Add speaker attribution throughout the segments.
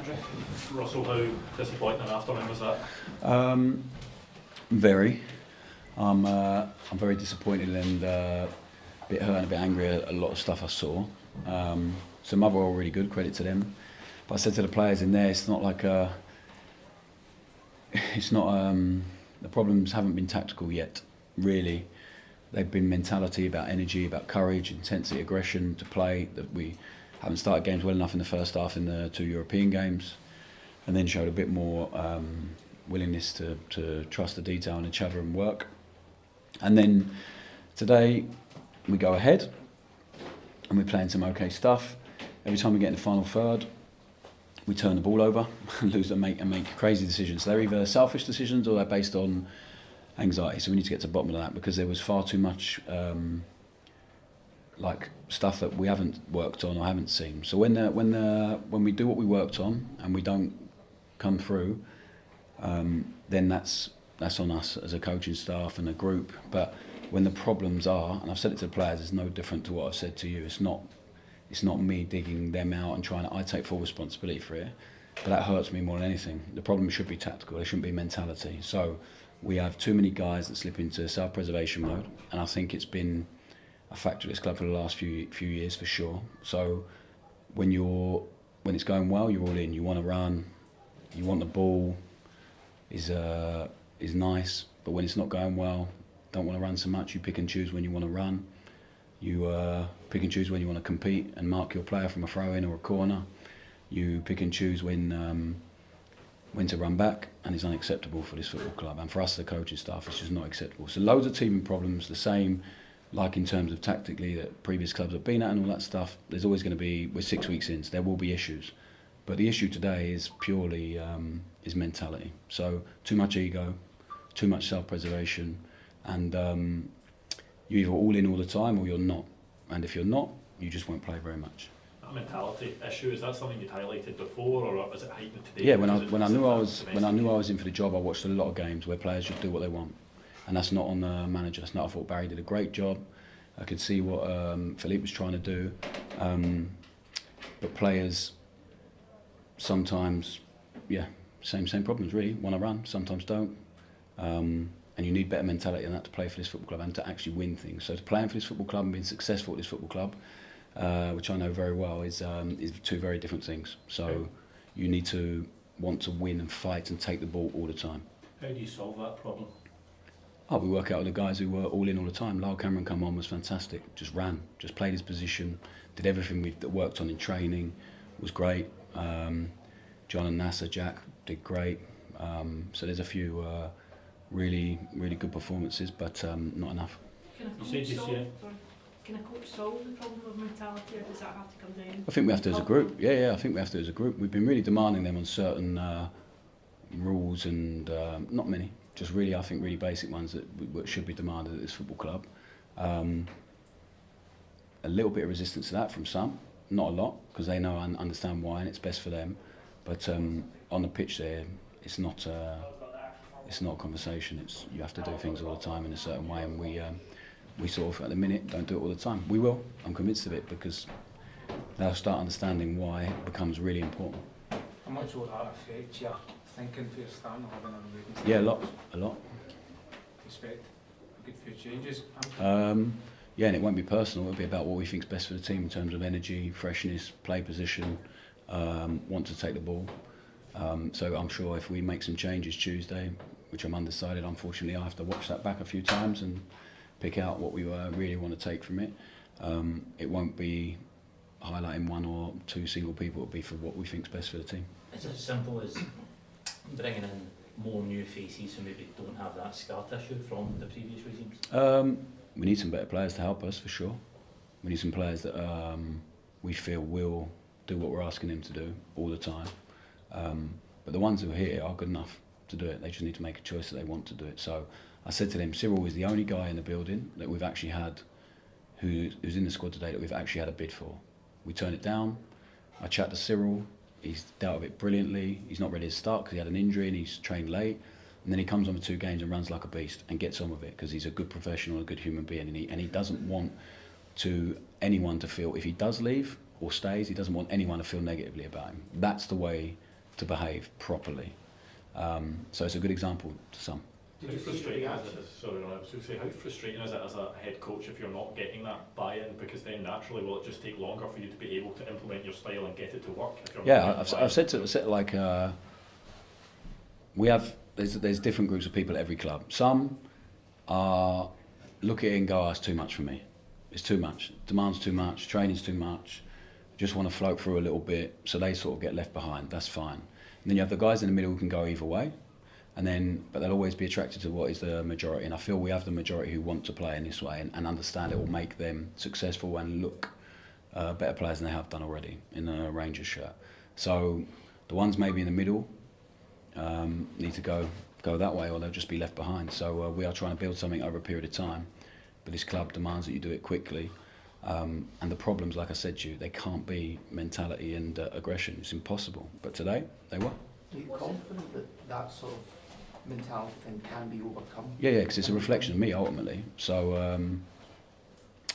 Speaker 1: injury. Russell, how disappointing an afternoon was that?
Speaker 2: Very. I'm very disappointed and a bit hurt and a bit angry at a lot of stuff I saw. So Motherwell were really good, credit to them. But I said to the players in there, it's not like the problems haven't been tactical yet, really. They've been mentality, about energy, about courage, intensity, aggression to play. That we haven't started games well enough in the first half in the 2 European games, and then showed a bit more willingness to trust the detail in each other and work. And then today we go ahead and we're playing some okay stuff. Every time we get in the final third, we turn the ball over, lose and make crazy decisions. They're either selfish decisions or they're based on anxiety. So we need to get to the bottom of that, because there was far too much like stuff that we haven't worked on or haven't seen. So when we do what we worked on and we don't come through, then that's on us as a coaching staff and a group. But when the problems are, and I've said it to the players, it's no different to what I've said to you. It's not me digging them out and I take full responsibility for it. But that hurts me more than anything. The problem should be tactical. There shouldn't be mentality. So we have too many guys that slip into self-preservation mode, and I think it's been a factor of this club for the last few years for sure. So when it's going well, you're all in. You want to run, you want the ball is nice, but when it's not going well, don't want to run so much. You pick and choose when you want to run. You pick and choose when you want to compete and mark your player from a throw-in or a corner. You pick and choose when to run back, and it's unacceptable for this football club. And for us, the coaching staff, it's just not acceptable. So loads of teaming problems, the same, like in terms of tactically that previous clubs have been at and all that stuff. There's always going to be, we're 6 weeks in, so there will be issues. But the issue today is purely is mentality. So too much ego, too much self-preservation, and you're either all in all the time or you're not. And if you're not, you just won't play very much.
Speaker 1: That mentality issue, is that something you'd highlighted before, or is it heightened today?
Speaker 2: Yeah, when I knew I was in for the job, I watched a lot of games where players just do what they want, and that's not on the manager. That's not. I thought Barry did a great job. I could see what Philippe was trying to do, but players sometimes, same problems really. Want to run, sometimes don't, and you need better mentality than that to play for this football club and to actually win things. So to playing for this football club and being successful at this football club, which I know very well, is two very different things. So you need to want to win and fight and take the ball all the time.
Speaker 1: How do you solve that problem?
Speaker 2: We work out with the guys who were all in all the time. Lyle Cameron come on, was fantastic. Just ran, just played his position, did everything we worked on in training, was great. John and Nasser, Jack did great. So there's a few really good performances, but not enough.
Speaker 3: Can a coach solve the problem of mentality, or does that have to come down?
Speaker 2: I think we have to as a group. Yeah, I think we have to as a group. We've been really demanding them on certain rules, and not many. Just really, I think, really basic ones that should be demanded at this football club. A little bit of resistance to that from some, not a lot, because they know and understand why, and it's best for them. But on the pitch there, it's not a conversation. You have to do things all the time in a certain way, and we sort of, at the minute, don't do it all the time. We will, I'm convinced of it, because they'll start understanding why it becomes really important.
Speaker 4: How much will that affect your thinking for your stand having a meeting?
Speaker 2: Yeah, a lot.
Speaker 4: Expect a good few changes?
Speaker 2: Yeah, and it won't be personal, it'll be about what we think's best for the team in terms of energy, freshness, play position, want to take the ball. So I'm sure if we make some changes Tuesday, which I'm undecided, unfortunately I have to watch that back a few times and pick out what we really want to take from it. It won't be highlighting one or two single people, it'll be for what we think's best for the team.
Speaker 5: It's as simple as bringing in more new faces who maybe don't have that scar tissue from the previous regimes?
Speaker 2: We need some better players to help us, for sure. We need some players that we feel will do what we're asking them to do all the time. But the ones who are here are good enough to do it. They just need to make a choice that they want to do it. So I said to them, Cyril is the only guy in the building that we've actually had, who's in the squad today, that we've actually had a bid for. We turned it down. I chat to Cyril. He's dealt with it brilliantly. He's not ready to start because he had an injury and he's trained late. And then he comes on for 2 games and runs like a beast and gets on with it because he's a good professional, a good human being, and he doesn't want anyone to feel, if he does leave or stays, he doesn't want anyone to feel negatively about him. That's the way to behave properly. So it's a good example to some.
Speaker 1: How frustrating is it? Sorry, I was going to say, how frustrating is it as a head coach if you're not getting that buy-in? Because then naturally, will it just take longer for you to be able to implement your style and get it to work? If you're
Speaker 2: Yeah, I've said like we have. There's different groups of people at every club. Some are look at it and go, "Oh, it's too much for me. It's too much. Demands too much. Training's too much. Just want to float through a little bit." So they sort of get left behind. That's fine. And then you have the guys in the middle who can go either way. But they'll always be attracted to what is the majority, and I feel we have the majority who want to play in this way and understand it will make them successful and look better players than they have done already in a Rangers shirt. So the ones maybe in the middle need to go that way, or they'll just be left behind. So we are trying to build something over a period of time, but this club demands that you do it quickly. And the problems, like I said to you, they can't be mentality and aggression. It's impossible. But today, they were.
Speaker 6: Are you confident that that sort of mentality thing can be overcome?
Speaker 2: Yeah, because it's a reflection of me ultimately. So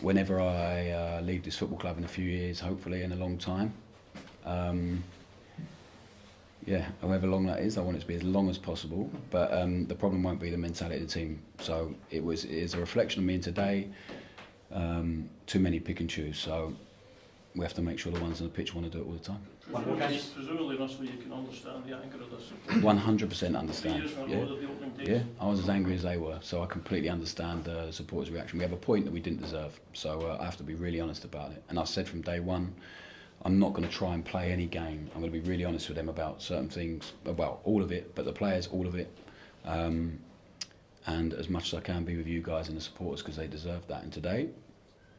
Speaker 2: whenever I leave this football club in a few years, hopefully in a long time, however long that is, I want it to be as long as possible. But the problem won't be the mentality of the team. So it is a reflection of me. And today, too many pick and choose. So we have to make sure the ones on the pitch want to do it all the time.
Speaker 7: Presumably, Russell, you can understand the anger of this.
Speaker 2: 100% understand.
Speaker 7: 3 years in a row, the opening days.
Speaker 2: Yeah, I was as angry as they were, so I completely understand the supporters' reaction. We have a point that we didn't deserve, so I have to be really honest about it. And I said from day one, I'm not going to try and play any game. I'm going to be really honest with them about certain things, about all of it, but the players, all of it. And as much as I can be with you guys and the supporters, because they deserve that. And today,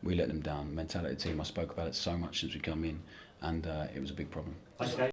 Speaker 2: we let them down. Mentality team, I spoke about it so much since we come in, and it was a big problem.
Speaker 1: Thanks, guys.